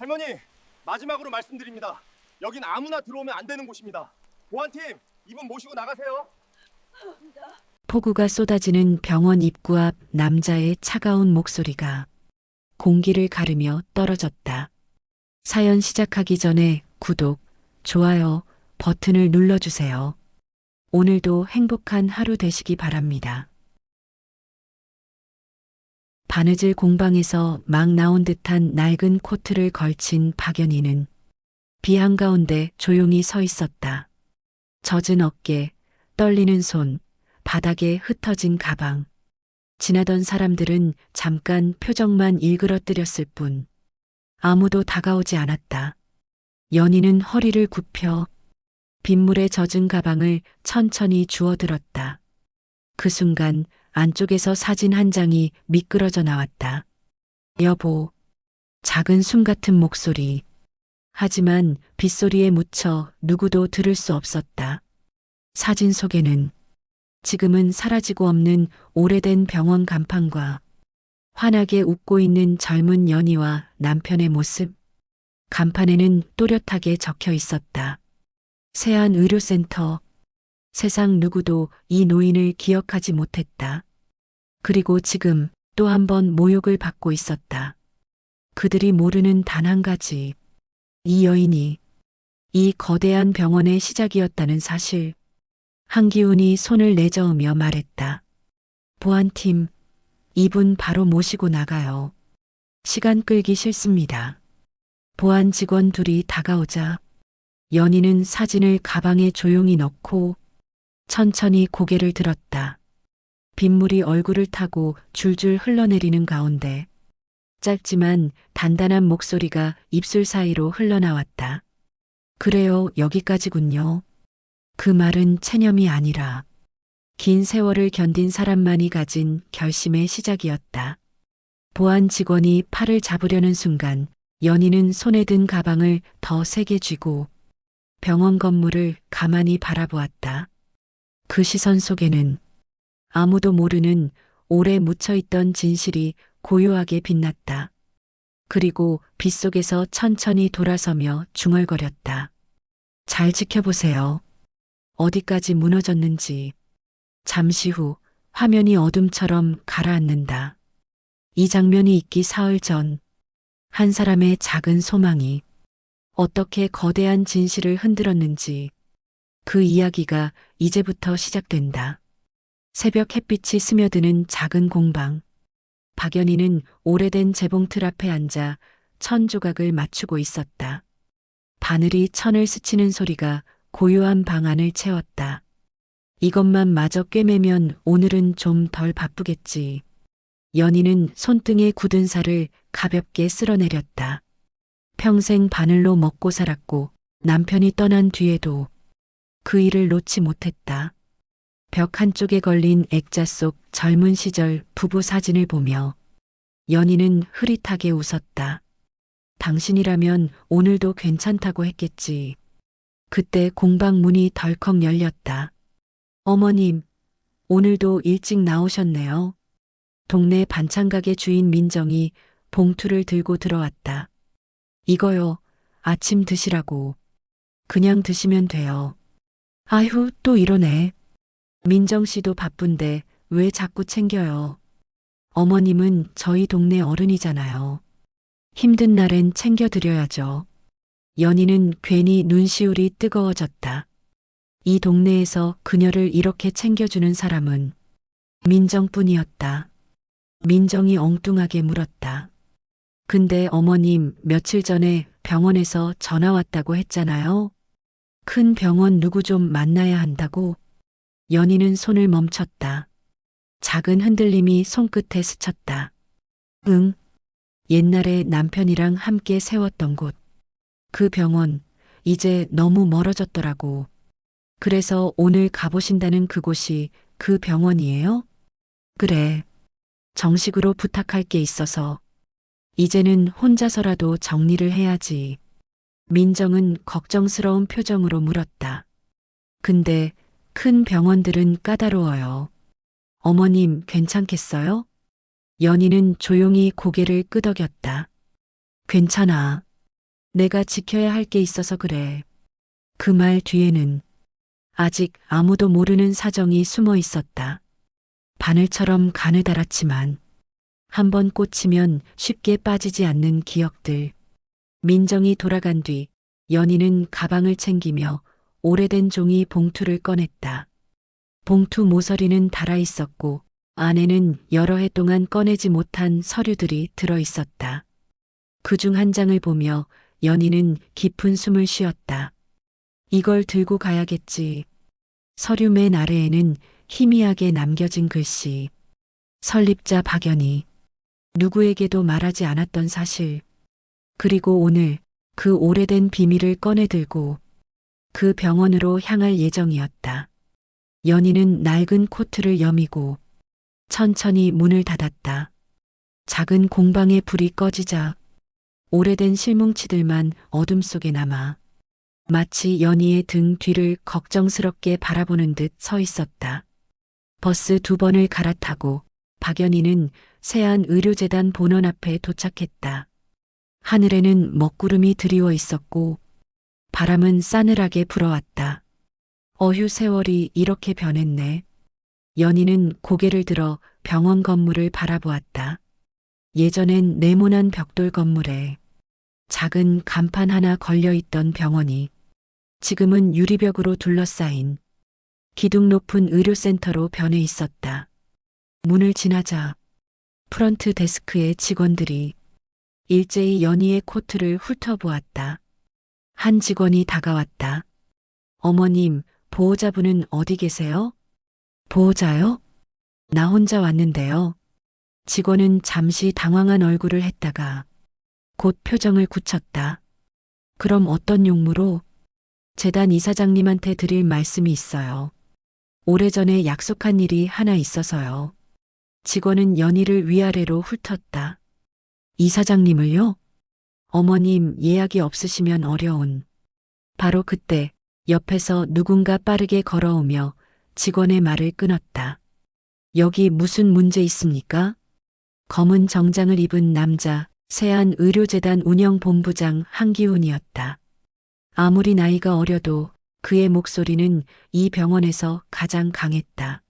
할머니, 마지막으로 말씀드립니다. 여긴 아무나 들어오면 안 되는 곳입니다. 보안팀, 이분 모시고 나가세요. 폭우가 쏟아지는 병원 입구 앞 남자의 차가운 목소리가 공기를 가르며 떨어졌다. 사연 시작하기 전에 구독, 좋아요 버튼을 눌러주세요. 오늘도 행복한 하루 되시기 바랍니다. 바느질 공방에서 막 나온 듯한 낡은 코트를 걸친 박연희는 비 한가운데 조용히 서 있었다. 젖은 어깨, 떨리는 손, 바닥에 흩어진 가방. 지나던 사람들은 잠깐 표정만 일그러뜨렸을 뿐 아무도 다가오지 않았다. 연희는 허리를 굽혀 빗물에 젖은 가방을 천천히 주워들었다. 그 순간 안쪽에서 사진 한 장이 미끄러져 나왔다. 여보, 작은 숨 같은 목소리. 하지만 빗소리에 묻혀 누구도 들을 수 없었다. 사진 속에는 지금은 사라지고 없는 오래된 병원 간판과 환하게 웃고 있는 젊은 연희와 남편의 모습. 간판에는 또렷하게 적혀 있었다. 세안의료센터. 세상 누구도 이 노인을 기억하지 못했다. 그리고 지금 또 한 번 모욕을 받고 있었다. 그들이 모르는 단 한 가지. 이 여인이 이 거대한 병원의 시작이었다는 사실. 한기훈이 손을 내저으며 말했다. 보안팀, 이분 바로 모시고 나가요. 시간 끌기 싫습니다. 보안 직원 둘이 다가오자 연희는 사진을 가방에 조용히 넣고 천천히 고개를 들었다. 빗물이 얼굴을 타고 줄줄 흘러내리는 가운데 짧지만 단단한 목소리가 입술 사이로 흘러나왔다. 그래요, 여기까지군요. 그 말은 체념이 아니라 긴 세월을 견딘 사람만이 가진 결심의 시작이었다. 보안 직원이 팔을 잡으려는 순간 연희는 손에 든 가방을 더 세게 쥐고 병원 건물을 가만히 바라보았다. 그 시선 속에는 아무도 모르는 오래 묻혀있던 진실이 고요하게 빛났다. 그리고 빗속에서 천천히 돌아서며 중얼거렸다. 잘 지켜보세요. 어디까지 무너졌는지. 잠시 후 화면이 어둠처럼 가라앉는다. 이 장면이 있기 사흘 전 한 사람의 작은 소망이 어떻게 거대한 진실을 흔들었는지 그 이야기가 이제부터 시작된다. 새벽 햇빛이 스며드는 작은 공방. 박연희는 오래된 재봉틀 앞에 앉아 천 조각을 맞추고 있었다. 바늘이 천을 스치는 소리가 고요한 방 안을 채웠다. 이것만 마저 꿰매면 오늘은 좀 덜 바쁘겠지. 연희는 손등에 굳은 살을 가볍게 쓸어내렸다. 평생 바늘로 먹고 살았고 남편이 떠난 뒤에도 그 일을 놓지 못했다. 벽 한쪽에 걸린 액자 속 젊은 시절 부부 사진을 보며 연희는 흐릿하게 웃었다. 당신이라면 오늘도 괜찮다고 했겠지. 그때 공방 문이 덜컥 열렸다. 어머님, 오늘도 일찍 나오셨네요. 동네 반찬가게 주인 민정이 봉투를 들고 들어왔다. 이거요, 아침 드시라고. 그냥 드시면 돼요. 아휴, 또 이러네. 민정 씨도 바쁜데 왜 자꾸 챙겨요. 어머님은 저희 동네 어른이잖아요. 힘든 날엔 챙겨드려야죠. 연희는 괜히 눈시울이 뜨거워졌다. 이 동네에서 그녀를 이렇게 챙겨주는 사람은 민정뿐이었다. 민정이 엉뚱하게 물었다. 근데 어머님 며칠 전에 병원에서 전화 왔다고 했잖아요. 큰 병원 누구 좀 만나야 한다고. 연희는 손을 멈췄다. 작은 흔들림이 손끝에 스쳤다. 응. 옛날에 남편이랑 함께 세웠던 곳. 그 병원, 이제 너무 멀어졌더라고. 그래서 오늘 가보신다는 그곳이 그 병원이에요? 그래. 정식으로 부탁할 게 있어서. 이제는 혼자서라도 정리를 해야지. 민정은 걱정스러운 표정으로 물었다. 근데 큰 병원들은 까다로워요. 어머님 괜찮겠어요? 연희는 조용히 고개를 끄덕였다. 괜찮아. 내가 지켜야 할 게 있어서 그래. 그 말 뒤에는 아직 아무도 모르는 사정이 숨어 있었다. 바늘처럼 가느다랗지만 한번 꽂히면 쉽게 빠지지 않는 기억들. 민정이 돌아간 뒤 연희는 가방을 챙기며 오래된 종이 봉투를 꺼냈다. 봉투 모서리는 닳아 있었고 안에는 여러 해 동안 꺼내지 못한 서류들이 들어 있었다. 그중 한 장을 보며 연희는 깊은 숨을 쉬었다. 이걸 들고 가야겠지. 서류 맨 아래에는 희미하게 남겨진 글씨. 설립자 박연희. 누구에게도 말하지 않았던 사실. 그리고 오늘 그 오래된 비밀을 꺼내들고 그 병원으로 향할 예정이었다. 연희는 낡은 코트를 여미고 천천히 문을 닫았다. 작은 공방의 불이 꺼지자 오래된 실뭉치들만 어둠 속에 남아 마치 연희의 등 뒤를 걱정스럽게 바라보는 듯 서 있었다. 버스 2번을 갈아타고 박연희는 세안 의료재단 본원 앞에 도착했다. 하늘에는 먹구름이 드리워 있었고 바람은 싸늘하게 불어왔다. 어휴, 세월이 이렇게 변했네. 연희는 고개를 들어 병원 건물을 바라보았다. 예전엔 네모난 벽돌 건물에 작은 간판 하나 걸려있던 병원이 지금은 유리벽으로 둘러싸인 기둥 높은 의료센터로 변해 있었다. 문을 지나자 프런트 데스크의 직원들이 일제히 연희의 코트를 훑어보았다. 한 직원이 다가왔다. 어머님, 보호자분은 어디 계세요? 보호자요? 나 혼자 왔는데요. 직원은 잠시 당황한 얼굴을 했다가 곧 표정을 굳혔다. 그럼 어떤 용무로? 재단 이사장님한테 드릴 말씀이 있어요. 오래전에 약속한 일이 하나 있어서요. 직원은 연희를 위아래로 훑었다. 이사장님을요? 어머님, 예약이 없으시면 어려운. 바로 그때 옆에서 누군가 빠르게 걸어오며 직원의 말을 끊었다. 여기 무슨 문제 있습니까? 검은 정장을 입은 남자, 세안의료재단 운영본부장 한기훈이었다. 아무리 나이가 어려도 그의 목소리는 이 병원에서 가장 강했다.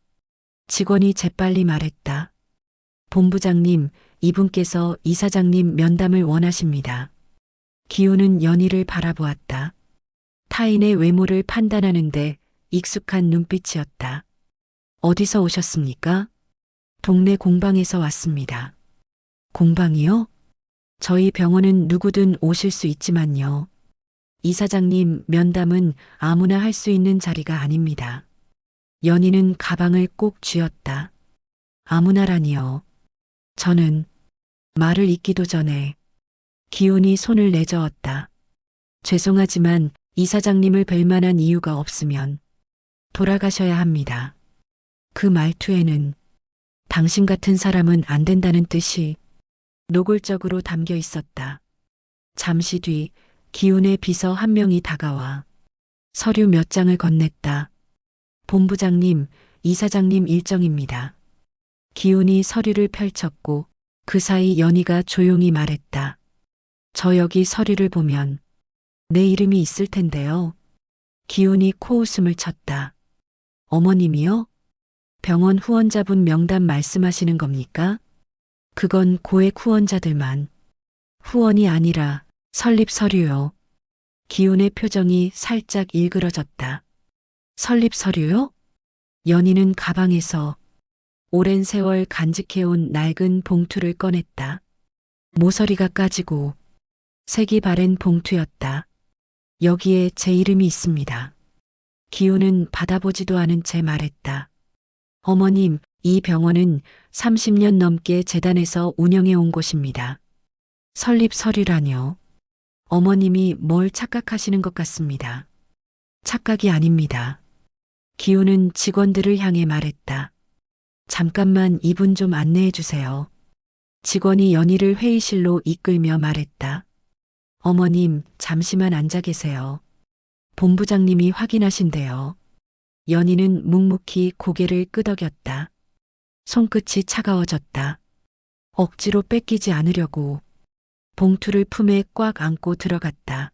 직원이 재빨리 말했다. 본부장님, 이분께서 이사장님 면담을 원하십니다. 기훈은 연희를 바라보았다. 타인의 외모를 판단하는데 익숙한 눈빛이었다. 어디서 오셨습니까? 동네 공방에서 왔습니다. 공방이요? 저희 병원은 누구든 오실 수 있지만요. 이사장님 면담은 아무나 할 수 있는 자리가 아닙니다. 연희는 가방을 꼭 쥐었다. 아무나라니요. 저는 말을 잇기도 전에 기훈이 손을 내저었다. 죄송하지만 이사장님을 뵐 만한 이유가 없으면 돌아가셔야 합니다. 그 말투에는 당신 같은 사람은 안 된다는 뜻이 노골적으로 담겨 있었다. 잠시 뒤 기훈의 비서 한 명이 다가와 서류 몇 장을 건넸다. 본부장님, 이사장님 일정입니다. 기훈이 서류를 펼쳤고 그 사이 연희가 조용히 말했다. 저 여기 서류를 보면 내 이름이 있을 텐데요. 기훈이 코웃음을 쳤다. 어머님이요? 병원 후원자분 명단 말씀하시는 겁니까? 그건 고액 후원자들만. 후원이 아니라 설립 서류요. 기훈의 표정이 살짝 일그러졌다. 설립 서류요? 연희는 가방에서 오랜 세월 간직해온 낡은 봉투를 꺼냈다. 모서리가 까지고 색이 바랜 봉투였다. 여기에 제 이름이 있습니다. 기훈은 받아보지도 않은 채 말했다. 어머님, 이 병원은 30년 넘게 재단에서 운영해 온 곳입니다. 설립 서류라뇨. 어머님이 뭘 착각하시는 것 같습니다. 착각이 아닙니다. 기훈은 직원들을 향해 말했다. 잠깐만 이분 좀 안내해 주세요. 직원이 연희를 회의실로 이끌며 말했다. 어머님, 잠시만 앉아 계세요. 본부장님이 확인하신대요. 연희는 묵묵히 고개를 끄덕였다. 손끝이 차가워졌다. 억지로 뺏기지 않으려고. 봉투를 품에 꽉 안고 들어갔다.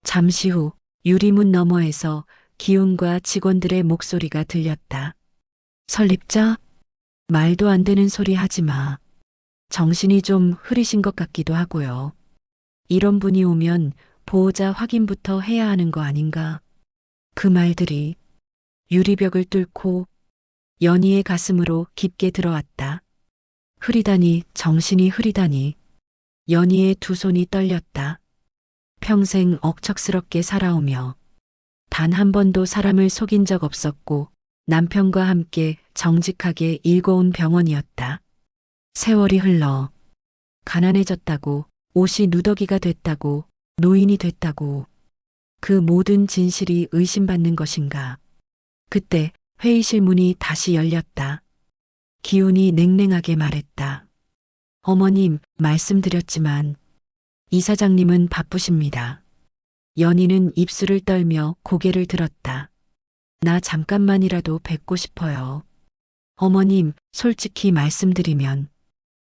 잠시 후 유리문 너머에서 기훈과 직원들의 목소리가 들렸다. 설립자? 말도 안 되는 소리 하지 마. 정신이 좀 흐리신 것 같기도 하고요. 이런 분이 오면 보호자 확인부터 해야 하는 거 아닌가? 그 말들이 유리벽을 뚫고 연희의 가슴으로 깊게 들어왔다. 흐리다니, 정신이 흐리다니. 연희의 두 손이 떨렸다. 평생 억척스럽게 살아오며 단 한 번도 사람을 속인 적 없었고 남편과 함께 정직하게 일궈온 병원이었다. 세월이 흘러 가난해졌다고, 옷이 누더기가 됐다고, 노인이 됐다고, 그 모든 진실이 의심받는 것인가. 그때 회의실 문이 다시 열렸다. 기훈이 냉랭하게 말했다. 어머님, 말씀드렸지만 이사장님은 바쁘십니다. 연희는 입술을 떨며 고개를 들었다. 나 잠깐만이라도 뵙고 싶어요. 어머님, 솔직히 말씀드리면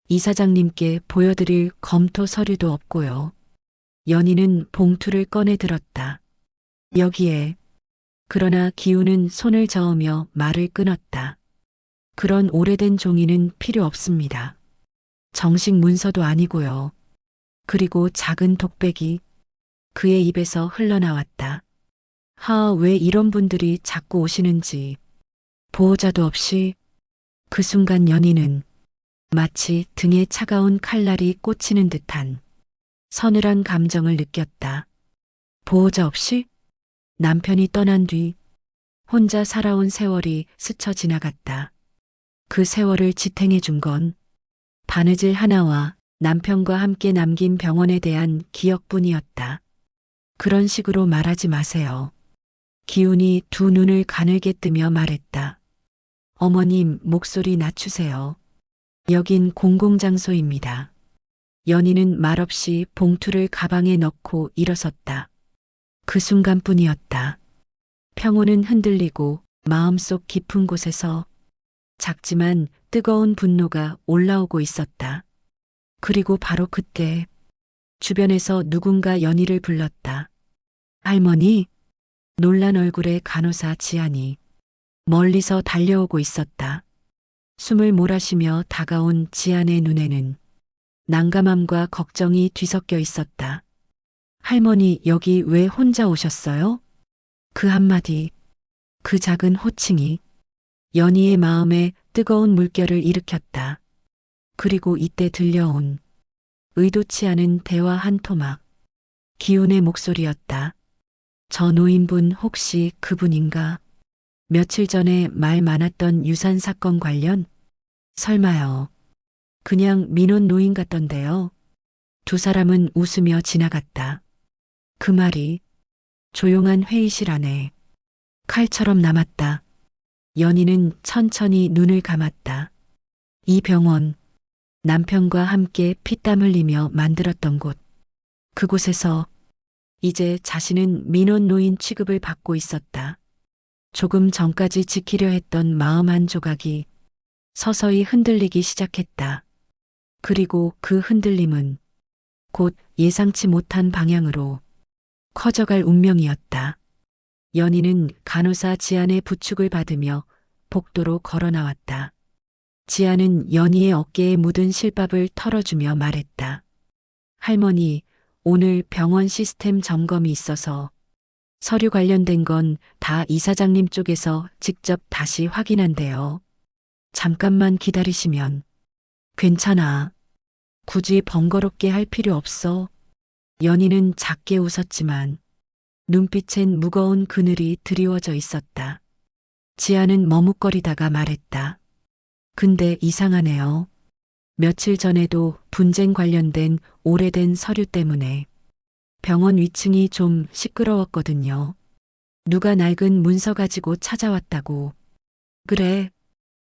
이사장님께 보여드릴 검토 서류도 없고요. 연희는 봉투를 꺼내 들었다. 여기에. 그러나 기훈은 손을 저으며 말을 끊었다. 그런 오래된 종이는 필요 없습니다. 정식 문서도 아니고요. 그리고 작은 독백이 그의 입에서 흘러나왔다. 왜 이런 분들이 자꾸 오시는지. 보호자도 없이. 그 순간 연희는 마치 등에 차가운 칼날이 꽂히는 듯한 서늘한 감정을 느꼈다. 보호자 없이? 남편이 떠난 뒤 혼자 살아온 세월이 스쳐 지나갔다. 그 세월을 지탱해 준 건 바느질 하나와 남편과 함께 남긴 병원에 대한 기억뿐이었다. 그런 식으로 말하지 마세요. 기훈이 두 눈을 가늘게 뜨며 말했다. 어머님, 목소리 낮추세요. 여긴 공공장소입니다. 연희는 말없이 봉투를 가방에 넣고 일어섰다. 그 순간뿐이었다. 평온은 흔들리고 마음속 깊은 곳에서 작지만 뜨거운 분노가 올라오고 있었다. 그리고 바로 그때 주변에서 누군가 연희를 불렀다. 할머니? 놀란 얼굴의 간호사 지안이 멀리서 달려오고 있었다. 숨을 몰아쉬며 다가온 지안의 눈에는 난감함과 걱정이 뒤섞여 있었다. 할머니, 여기 왜 혼자 오셨어요? 그 한마디, 그 작은 호칭이 연희의 마음에 뜨거운 물결을 일으켰다. 그리고 이때 들려온 의도치 않은 대화 한 토막. 기훈의 목소리였다. 저 노인분 혹시 그분인가? 며칠 전에 말 많았던 유산 사건 관련? 설마요. 그냥 민원 노인 같던데요. 두 사람은 웃으며 지나갔다. 그 말이 조용한 회의실 안에 칼처럼 남았다. 연희는 천천히 눈을 감았다. 이 병원, 남편과 함께 피땀 흘리며 만들었던 곳. 그곳에서 이제 자신은 민원 노인 취급을 받고 있었다. 조금 전까지 지키려 했던 마음 한 조각이 서서히 흔들리기 시작했다. 그리고 그 흔들림은 곧 예상치 못한 방향으로 커져갈 운명이었다. 연희는 간호사 지안의 부축을 받으며 복도로 걸어 나왔다. 지안은 연희의 어깨에 묻은 실밥을 털어주며 말했다. 할머니, 오늘 병원 시스템 점검이 있어서 서류 관련된 건 다 이사장님 쪽에서 직접 다시 확인한대요. 잠깐만 기다리시면. 괜찮아. 굳이 번거롭게 할 필요 없어. 연희는 작게 웃었지만 눈빛엔 무거운 그늘이 드리워져 있었다. 지아는 머뭇거리다가 말했다. 근데 이상하네요. 며칠 전에도 분쟁 관련된 오래된 서류 때문에 병원 위층이 좀 시끄러웠거든요. 누가 낡은 문서 가지고 찾아왔다고. 그래.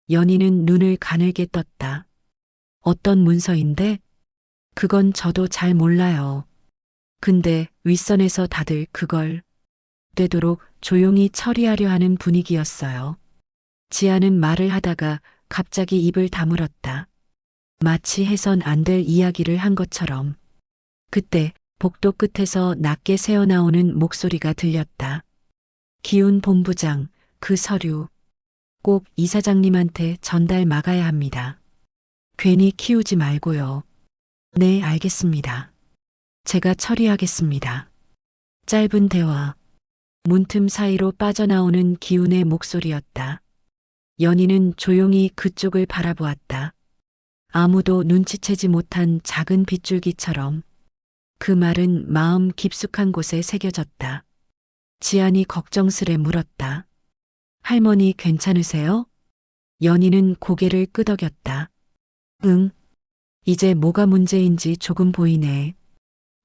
연희는 눈을 가늘게 떴다. 어떤 문서인데? 그건 저도 잘 몰라요. 근데 윗선에서 다들 그걸 되도록 조용히 처리하려 하는 분위기였어요. 지아는 말을 하다가 갑자기 입을 다물었다. 마치 해선 안 될 이야기를 한 것처럼. 그때 복도 끝에서 낮게 새어나오는 목소리가 들렸다. 기훈 본부장, 그 서류 꼭 이사장님한테 전달 막아야 합니다. 괜히 키우지 말고요. 네, 알겠습니다. 제가 처리하겠습니다. 짧은 대화. 문틈 사이로 빠져나오는 기훈의 목소리였다. 연희는 조용히 그쪽을 바라보았다. 아무도 눈치채지 못한 작은 빗줄기처럼 그 말은 마음 깊숙한 곳에 새겨졌다. 지안이 걱정스레 물었다. 할머니 괜찮으세요? 연희는 고개를 끄덕였다. 응. 이제 뭐가 문제인지 조금 보이네.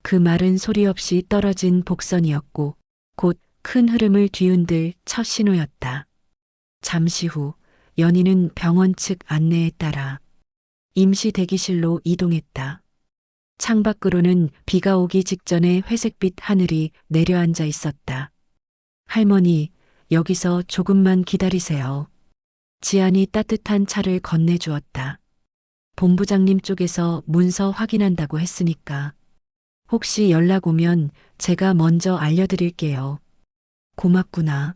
그 말은 소리 없이 떨어진 복선이었고 곧 큰 흐름을 뒤흔들 첫 신호였다. 잠시 후 연희는 병원 측 안내에 따라 임시 대기실로 이동했다. 창밖으로는 비가 오기 직전에 회색빛 하늘이 내려앉아 있었다. 할머니, 여기서 조금만 기다리세요. 지안이 따뜻한 차를 건네주었다. 본부장님 쪽에서 문서 확인한다고 했으니까 혹시 연락 오면 제가 먼저 알려드릴게요. 고맙구나.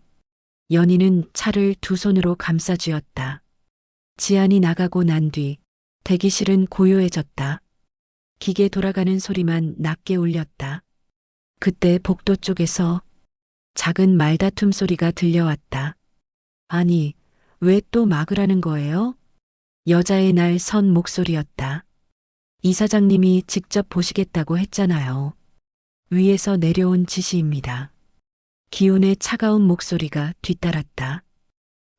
연희는 차를 두 손으로 감싸쥐었다. 지안이 나가고 난 뒤 대기실은 고요해졌다. 기계 돌아가는 소리만 낮게 울렸다. 그때 복도 쪽에서 작은 말다툼 소리가 들려왔다. 아니, 왜 또 막으라는 거예요? 여자의 날 선 목소리였다. 이사장님이 직접 보시겠다고 했잖아요. 위에서 내려온 지시입니다. 기훈의 차가운 목소리가 뒤따랐다.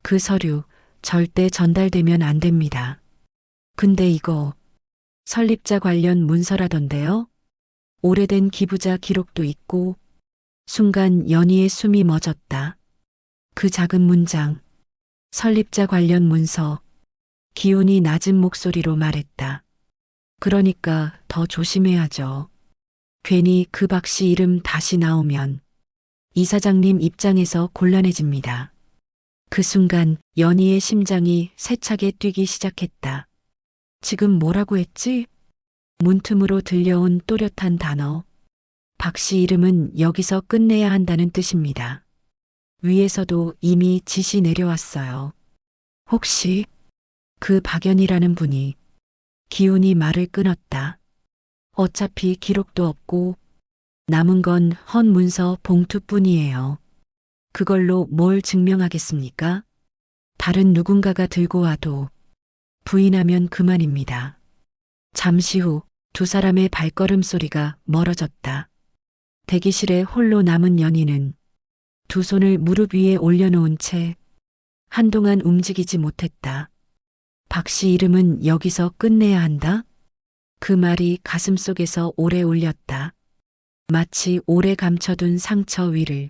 그 서류 절대 전달되면 안 됩니다. 근데 이거 설립자 관련 문서라던데요? 오래된 기부자 기록도 있고. 순간 연희의 숨이 멎었다. 그 작은 문장. 설립자 관련 문서. 기훈이 낮은 목소리로 말했다. 그러니까 더 조심해야죠. 괜히 그 박씨 이름 다시 나오면 이사장님 입장에서 곤란해집니다. 그 순간 연희의 심장이 세차게 뛰기 시작했다. 지금 뭐라고 했지? 문틈으로 들려온 또렷한 단어. 박씨 이름은 여기서 끝내야 한다는 뜻입니다. 위에서도 이미 지시 내려왔어요. 혹시 그 박연이라는 분이. 기훈이 말을 끊었다. 어차피 기록도 없고 남은 건 헌 문서 봉투뿐이에요. 그걸로 뭘 증명하겠습니까? 다른 누군가가 들고 와도 부인하면 그만입니다. 잠시 후 두 사람의 발걸음 소리가 멀어졌다. 대기실에 홀로 남은 연희는 두 손을 무릎 위에 올려놓은 채 한동안 움직이지 못했다. 박씨 이름은 여기서 끝내야 한다? 그 말이 가슴속에서 오래 울렸다. 마치 오래 감춰둔 상처 위를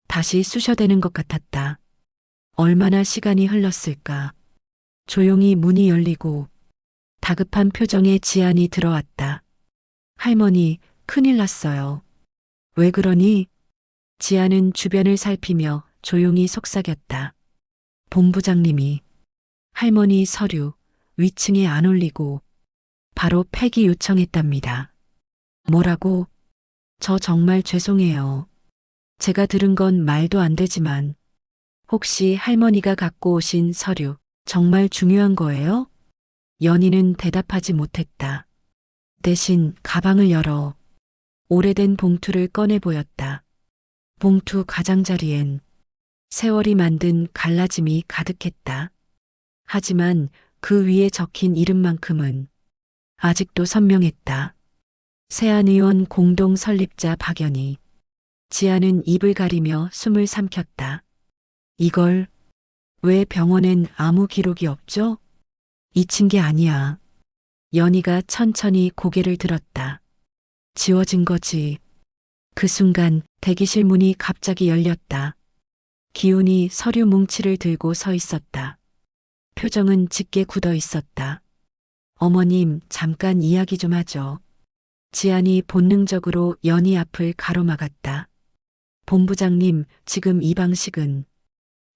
다시 쑤셔대는 것 같았다. 얼마나 시간이 흘렀을까. 조용히 문이 열리고 다급한 표정의 지안이 들어왔다. 할머니, 큰일 났어요. 왜 그러니? 지안은 주변을 살피며 조용히 속삭였다. 본부장님이 할머니 서류 위층에 안 올리고 바로 폐기 요청했답니다. 뭐라고? 저 정말 죄송해요. 제가 들은 건 말도 안 되지만 혹시 할머니가 갖고 오신 서류 정말 중요한 거예요? 연희는 대답하지 못했다. 대신 가방을 열어 오래된 봉투를 꺼내 보였다. 봉투 가장자리엔 세월이 만든 갈라짐이 가득했다. 하지만 그 위에 적힌 이름만큼은 아직도 선명했다. 세안의원 공동 설립자 박연희. 지안은 입을 가리며 숨을 삼켰다. 이걸 왜 병원엔 아무 기록이 없죠? 잊힌 게 아니야. 연희가 천천히 고개를 들었다. 지워진 거지. 그 순간 대기실 문이 갑자기 열렸다. 기훈이 서류 뭉치를 들고 서 있었다. 표정은 짙게 굳어 있었다. 어머님, 잠깐 이야기 좀 하죠. 지안이 본능적으로 연희 앞을 가로막았다. 본부장님, 지금 이 방식은.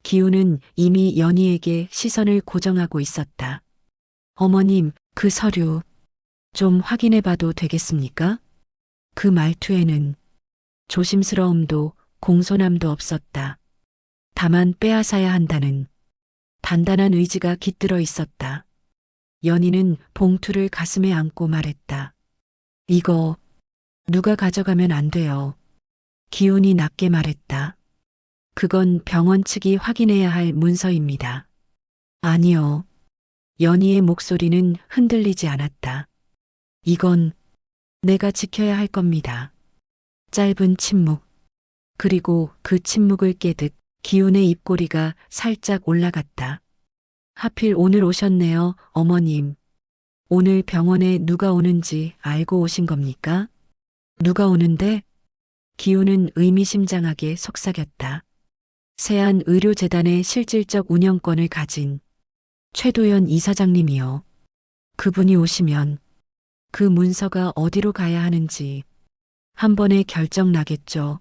기훈은 이미 연희에게 시선을 고정하고 있었다. 어머님, 그 서류 좀 확인해 봐도 되겠습니까? 그 말투에는 조심스러움도 공손함도 없었다. 다만 빼앗아야 한다는 단단한 의지가 깃들어 있었다. 연희는 봉투를 가슴에 안고 말했다. 이거 누가 가져가면 안 돼요. 기운이 낮게 말했다. 그건 병원 측이 확인해야 할 문서입니다. 아니요. 연희의 목소리는 흔들리지 않았다. 이건 내가 지켜야 할 겁니다. 짧은 침묵. 그리고 그 침묵을 깨듯 기운의 입꼬리가 살짝 올라갔다. 하필 오늘 오셨네요, 어머님. 오늘 병원에 누가 오는지 알고 오신 겁니까? 누가 오는데? 기운은 의미심장하게 속삭였다. 세안의료재단의 실질적 운영권을 가진 최도연 이사장님이요. 그분이 오시면 그 문서가 어디로 가야 하는지 한 번에 결정 나겠죠.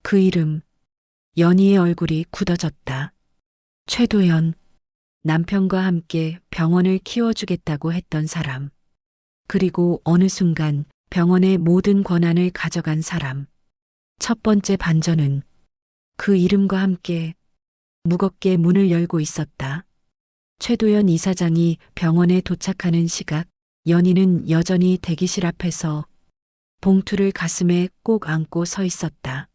그 이름, 연희의 얼굴이 굳어졌다. 최도연, 남편과 함께 병원을 키워주겠다고 했던 사람. 그리고 어느 순간 병원의 모든 권한을 가져간 사람. 첫 번째 반전은 그 이름과 함께 무겁게 문을 열고 있었다. 최도연 이사장이 병원에 도착하는 시각, 연희는 여전히 대기실 앞에서 봉투를 가슴에 꼭 안고 서 있었다.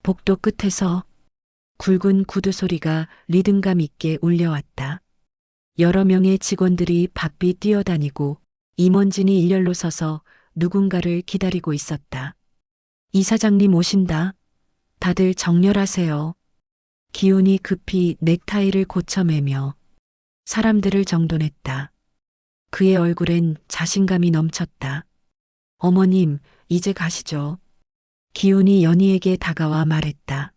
복도 끝에서 굵은 구두 소리가 리듬감 있게 울려왔다. 여러 명의 직원들이 바삐 뛰어다니고 임원진이 일렬로 서서 누군가를 기다리고 있었다. 이사장님 오신다. 다들 정렬하세요. 기훈이 급히 넥타이를 고쳐매며 사람들을 정돈했다. 그의 얼굴엔 자신감이 넘쳤다. 어머님, 이제 가시죠. 기훈이 연희에게 다가와 말했다.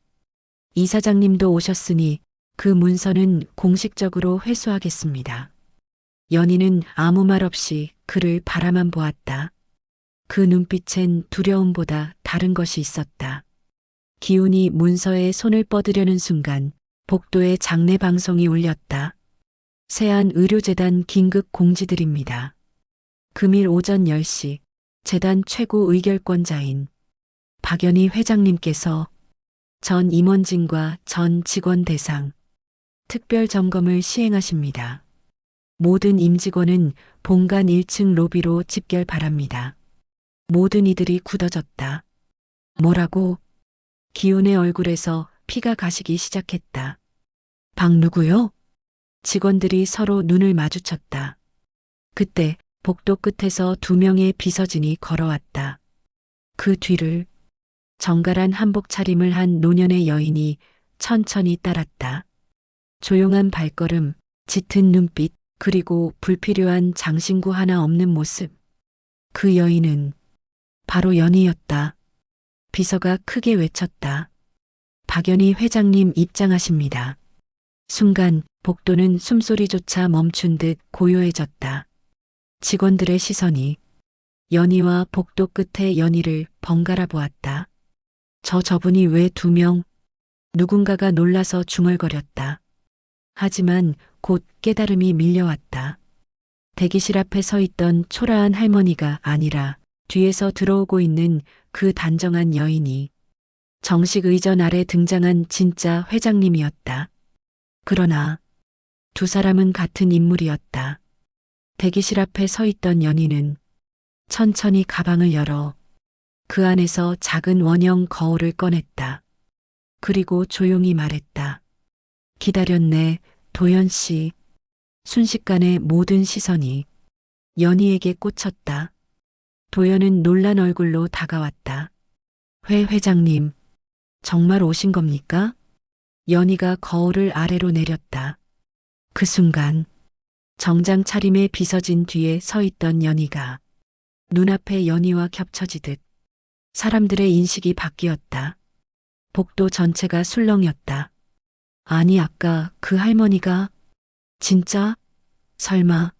이사장님도 오셨으니 그 문서는 공식적으로 회수하겠습니다. 연희는 아무 말 없이 그를 바라만 보았다. 그 눈빛엔 두려움보다 다른 것이 있었다. 기훈이 문서에 손을 뻗으려는 순간 복도에 장례 방송이 울렸다. 세안의료재단 긴급 공지드립니다. 금일 오전 10시 재단 최고 의결권자인 박연희 회장님께서 전 임원진과 전 직원 대상 특별 점검을 시행하십니다. 모든 임직원은 본관 1층 로비로 집결 바랍니다. 모든 이들이 굳어졌다. 뭐라고? 기훈의 얼굴에서 피가 가시기 시작했다. 박 누구요? 직원들이 서로 눈을 마주쳤다. 그때 복도 끝에서 2명의 비서진이 걸어왔다. 그 뒤를 정갈한 한복 차림을 한 노년의 여인이 천천히 따랐다. 조용한 발걸음, 짙은 눈빛, 그리고 불필요한 장신구 하나 없는 모습. 그 여인은 바로 연희였다. 비서가 크게 외쳤다. 박연희 회장님 입장하십니다. 순간 복도는 숨소리조차 멈춘 듯 고요해졌다. 직원들의 시선이 연희와 복도 끝에 연희를 번갈아 보았다. 저분이 왜 2명? 누군가가 놀라서 중얼거렸다. 하지만 곧 깨달음이 밀려왔다. 대기실 앞에 서 있던 초라한 할머니가 아니라 뒤에서 들어오고 있는 그 단정한 여인이 정식 의전 아래 등장한 진짜 회장님이었다. 그러나 2 사람은 같은 인물이었다. 대기실 앞에 서 있던 연희는 천천히 가방을 열어 그 안에서 작은 원형 거울을 꺼냈다. 그리고 조용히 말했다. 기다렸네, 도연 씨. 순식간에 모든 시선이 연희에게 꽂혔다. 도연은 놀란 얼굴로 다가왔다. 회 회장님, 정말 오신 겁니까? 연희가 거울을 아래로 내렸다. 그 순간 정장 차림의 비서진 뒤에 서 있던 연희가 눈앞에 연희와 겹쳐지듯 사람들의 인식이 바뀌었다. 복도 전체가 술렁였다. 아니 아까 그 할머니가 진짜? 설마.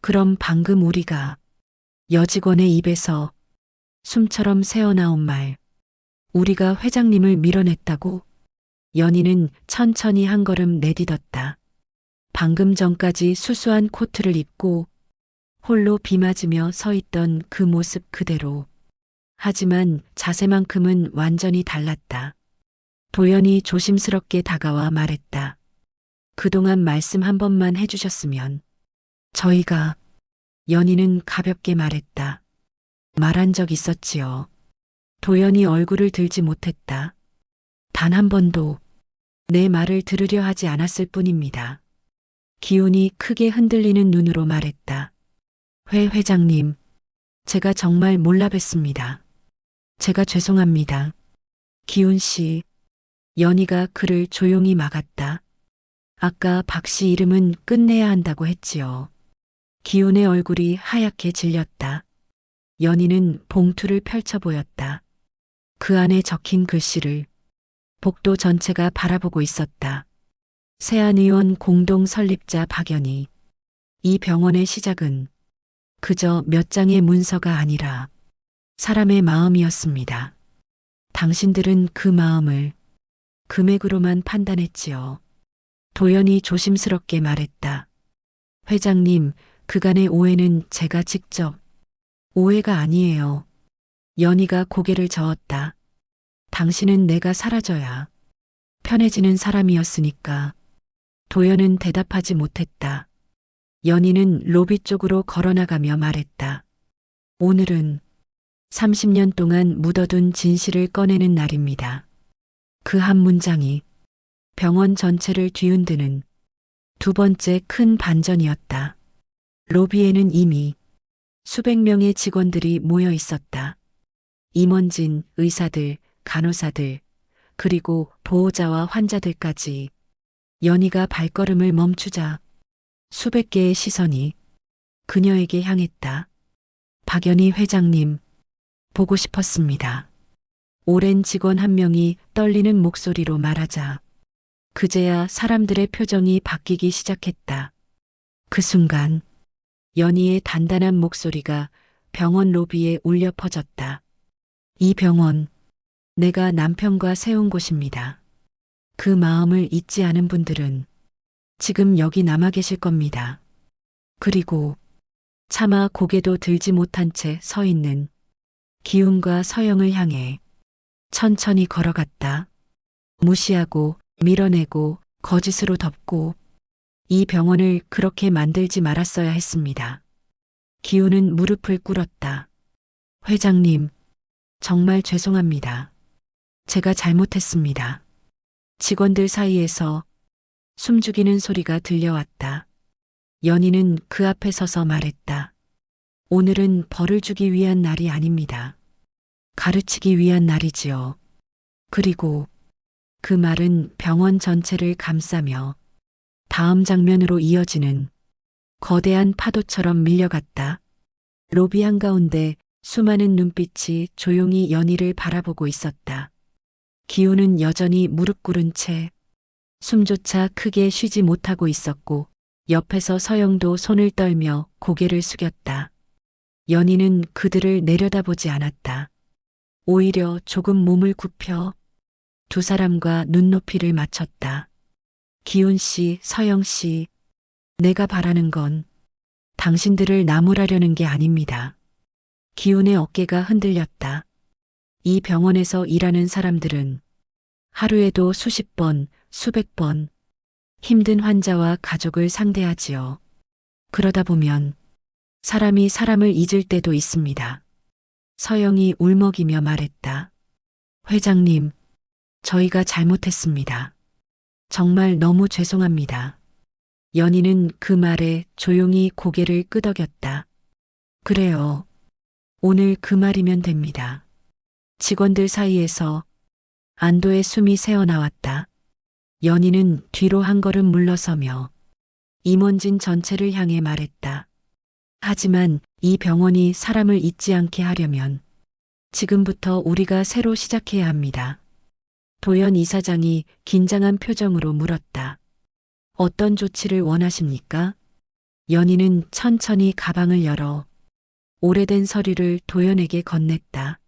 그럼 방금 우리가 여직원의 입에서 숨처럼 새어나온 말. 우리가 회장님을 밀어냈다고? 연희는 천천히 한 걸음 내딛었다. 방금 전까지 수수한 코트를 입고 홀로 비 맞으며 서 있던 그 모습 그대로. 하지만 자세만큼은 완전히 달랐다. 도연이 조심스럽게 다가와 말했다. 그동안 말씀 한 번만 해주셨으면. 저희가, 연희는 가볍게 말했다. 말한 적 있었지요. 도연이 얼굴을 들지 못했다. 단 한 번도 내 말을 들으려 하지 않았을 뿐입니다. 기훈이 크게 흔들리는 눈으로 말했다. 회 회장님, 제가 정말 몰라 뵀습니다. 제가 죄송합니다. 기훈 씨, 연희가 그를 조용히 막았다. 아까 박 씨 이름은 끝내야 한다고 했지요. 기훈의 얼굴이 하얗게 질렸다. 연희는 봉투를 펼쳐 보였다. 그 안에 적힌 글씨를 복도 전체가 바라보고 있었다. 세안의원 공동 설립자 박연희. 이 병원의 시작은 그저 몇 장의 문서가 아니라 사람의 마음이었습니다. 당신들은 그 마음을 금액으로만 판단했지요. 도연이 조심스럽게 말했다. 회장님, 그간의 오해는 제가 직접. 오해가 아니에요. 연희가 고개를 저었다. 당신은 내가 사라져야 편해지는 사람이었으니까. 도연은 대답하지 못했다. 연희는 로비 쪽으로 걸어나가며 말했다. 오늘은 30년 동안 묻어둔 진실을 꺼내는 날입니다. 그 한 문장이 병원 전체를 뒤흔드는 두 번째 큰 반전이었다. 로비에는 이미 수백 명의 직원들이 모여 있었다. 임원진, 의사들, 간호사들, 그리고 보호자와 환자들까지. 연희가 발걸음을 멈추자 수백 개의 시선이 그녀에게 향했다. 박연희 회장님, 보고 싶었습니다. 오랜 직원 한 명이 떨리는 목소리로 말하자 그제야 사람들의 표정이 바뀌기 시작했다. 그 순간 연희의 단단한 목소리가 병원 로비에 울려 퍼졌다. 이 병원, 내가 남편과 세운 곳입니다. 그 마음을 잊지 않은 분들은 지금 여기 남아 계실 겁니다. 그리고 차마 고개도 들지 못한 채 서 있는 기훈과 서영을 향해 천천히 걸어갔다. 무시하고 밀어내고 거짓으로 덮고 이 병원을 그렇게 만들지 말았어야 했습니다. 기훈은 무릎을 꿇었다. 회장님, 정말 죄송합니다. 제가 잘못했습니다. 직원들 사이에서 숨죽이는 소리가 들려왔다. 연희는 그 앞에 서서 말했다. 오늘은 벌을 주기 위한 날이 아닙니다. 가르치기 위한 날이지요. 그리고 그 말은 병원 전체를 감싸며 다음 장면으로 이어지는 거대한 파도처럼 밀려갔다. 로비 한가운데 수많은 눈빛이 조용히 연희를 바라보고 있었다. 기훈은 여전히 무릎 꿇은 채 숨조차 크게 쉬지 못하고 있었고 옆에서 서영도 손을 떨며 고개를 숙였다. 연희는 그들을 내려다보지 않았다. 오히려 조금 몸을 굽혀 두 사람과 눈높이를 맞췄다. 기훈 씨, 서영 씨, 내가 바라는 건 당신들을 나무라려는 게 아닙니다. 기훈의 어깨가 흔들렸다. 이 병원에서 일하는 사람들은 하루에도 수십 번, 수백 번 힘든 환자와 가족을 상대하지요. 그러다 보면 사람이 사람을 잊을 때도 있습니다. 서영이 울먹이며 말했다. 회장님, 저희가 잘못했습니다. 정말 너무 죄송합니다. 연희는 그 말에 조용히 고개를 끄덕였다. 그래요. 오늘 그 말이면 됩니다. 직원들 사이에서 안도의 숨이 새어나왔다. 연희는 뒤로 한 걸음 물러서며 임원진 전체를 향해 말했다. 하지만 이 병원이 사람을 잊지 않게 하려면 지금부터 우리가 새로 시작해야 합니다. 도연 이사장이 긴장한 표정으로 물었다. 어떤 조치를 원하십니까? 연희는 천천히 가방을 열어 오래된 서류를 도연에게 건넸다.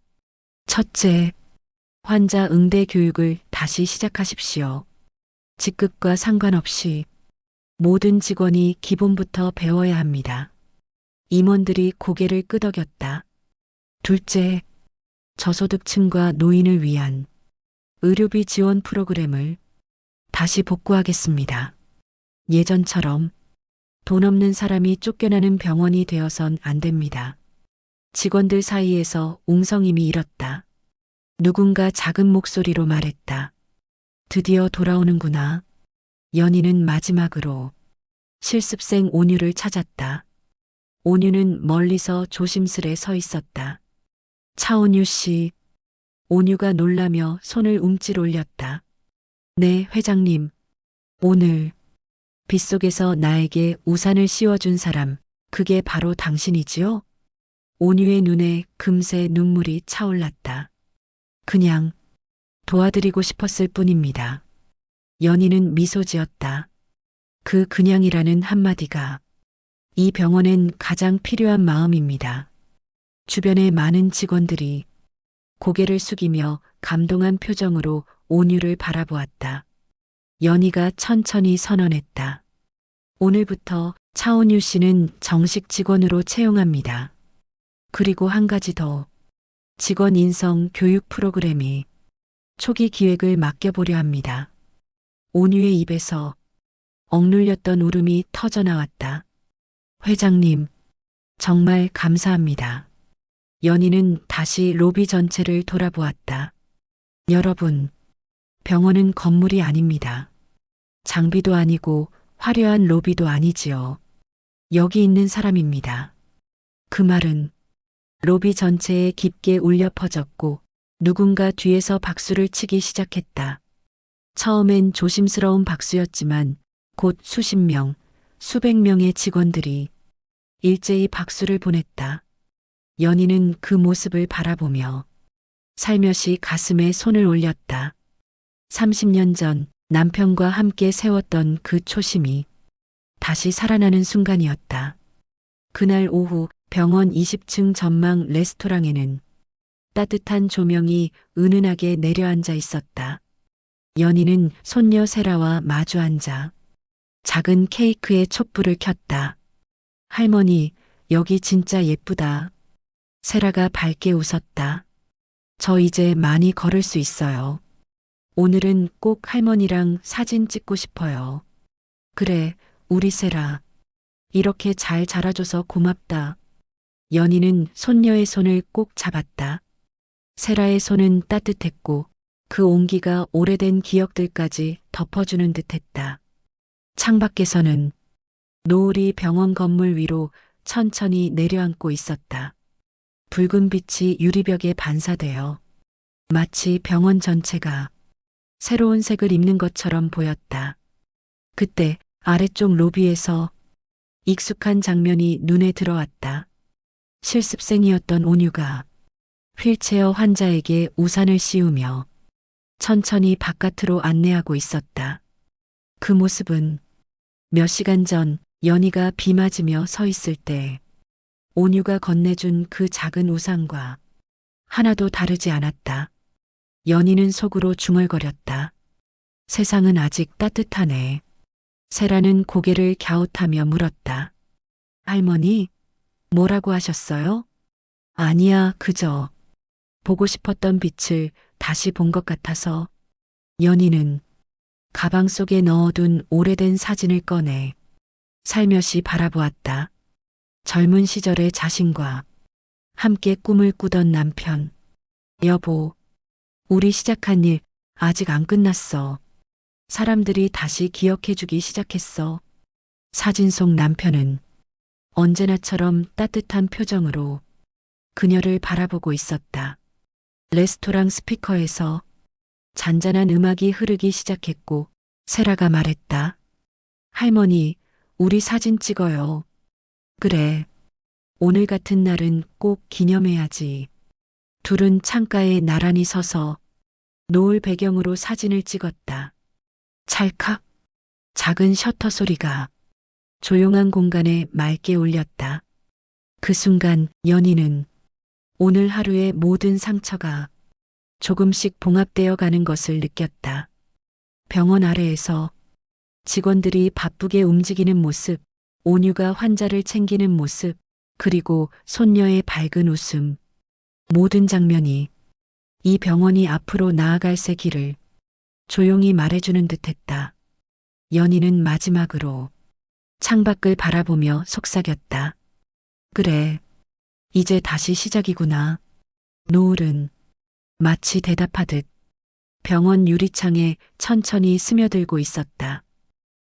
첫째, 환자 응대 교육을 다시 시작하십시오. 직급과 상관없이 모든 직원이 기본부터 배워야 합니다. 임원들이 고개를 끄덕였다. 둘째, 저소득층과 노인을 위한 의료비 지원 프로그램을 다시 복구하겠습니다. 예전처럼 돈 없는 사람이 쫓겨나는 병원이 되어선 안 됩니다. 직원들 사이에서 웅성임이 일었다. 누군가 작은 목소리로 말했다. 드디어 돌아오는구나. 연희는 마지막으로 실습생 온유를 찾았다. 온유는 멀리서 조심스레 서 있었다. 차온유 씨. 온유가 놀라며 손을 움찔 올렸다. 네, 회장님. 오늘 빗속에서 나에게 우산을 씌워준 사람, 그게 바로 당신이지요? 온유의 눈에 금세 눈물이 차올랐다. 그냥 도와드리고 싶었을 뿐입니다. 연희는 미소 지었다. 그 그냥이라는 한마디가 이 병원엔 가장 필요한 마음입니다. 주변의 많은 직원들이 고개를 숙이며 감동한 표정으로 온유를 바라보았다. 연희가 천천히 선언했다. 오늘부터 차온유 씨는 정식 직원으로 채용합니다. 그리고 한 가지 더. 직원 인성 교육 프로그램이 초기 기획을 맡겨보려 합니다. 온유의 입에서 억눌렸던 울음이 터져나왔다. 회장님, 정말 감사합니다. 연희는 다시 로비 전체를 돌아보았다. 여러분, 병원은 건물이 아닙니다. 장비도 아니고 화려한 로비도 아니지요. 여기 있는 사람입니다. 그 말은 로비 전체에 깊게 울려 퍼졌고 누군가 뒤에서 박수를 치기 시작했다. 처음엔 조심스러운 박수였지만 곧 수십 명, 수백 명의 직원들이 일제히 박수를 보냈다. 연희는 그 모습을 바라보며 살며시 가슴에 손을 올렸다. 30년 전 남편과 함께 세웠던 그 초심이 다시 살아나는 순간이었다. 그날 오후 병원 20층 전망 레스토랑에는 따뜻한 조명이 은은하게 내려앉아 있었다. 연희는 손녀 세라와 마주 앉아 작은 케이크에 촛불을 켰다. 할머니, 여기 진짜 예쁘다. 세라가 밝게 웃었다. 저 이제 많이 걸을 수 있어요. 오늘은 꼭 할머니랑 사진 찍고 싶어요. 그래, 우리 세라. 이렇게 잘 자라줘서 고맙다. 연희는 손녀의 손을 꼭 잡았다. 세라의 손은 따뜻했고 그 온기가 오래된 기억들까지 덮어주는 듯했다. 창밖에서는 노을이 병원 건물 위로 천천히 내려앉고 있었다. 붉은 빛이 유리벽에 반사되어 마치 병원 전체가 새로운 색을 입는 것처럼 보였다. 그때 아래쪽 로비에서 익숙한 장면이 눈에 들어왔다. 실습생이었던 온유가 휠체어 환자에게 우산을 씌우며 천천히 바깥으로 안내하고 있었다. 그 모습은 몇 시간 전 연희가 비 맞으며 서 있을 때 온유가 건네준 그 작은 우산과 하나도 다르지 않았다. 연희는 속으로 중얼거렸다. 세상은 아직 따뜻하네. 세라는 고개를 갸웃하며 물었다. 할머니, 뭐라고 하셨어요? 아니야, 그저 보고 싶었던 빛을 다시 본 것 같아서. 연희는 가방 속에 넣어둔 오래된 사진을 꺼내 살며시 바라보았다. 젊은 시절의 자신과 함께 꿈을 꾸던 남편. 여보, 우리 시작한 일 아직 안 끝났어. 사람들이 다시 기억해주기 시작했어. 사진 속 남편은 언제나처럼 따뜻한 표정으로 그녀를 바라보고 있었다. 레스토랑 스피커에서 잔잔한 음악이 흐르기 시작했고 세라가 말했다. 할머니, 우리 사진 찍어요. 그래. 오늘 같은 날은 꼭 기념해야지. 둘은 창가에 나란히 서서 노을 배경으로 사진을 찍었다. 찰칵. 작은 셔터 소리가 조용한 공간에 맑게 울렸다. 그 순간 연희는 오늘 하루의 모든 상처가 조금씩 봉합되어 가는 것을 느꼈다. 병원 아래에서 직원들이 바쁘게 움직이는 모습, 온유가 환자를 챙기는 모습, 그리고 손녀의 밝은 웃음. 모든 장면이 이 병원이 앞으로 나아갈 새 길을 조용히 말해주는 듯했다. 연희는 마지막으로 창밖을 바라보며 속삭였다. 그래, 이제 다시 시작이구나. 노을은 마치 대답하듯 병원 유리창에 천천히 스며들고 있었다.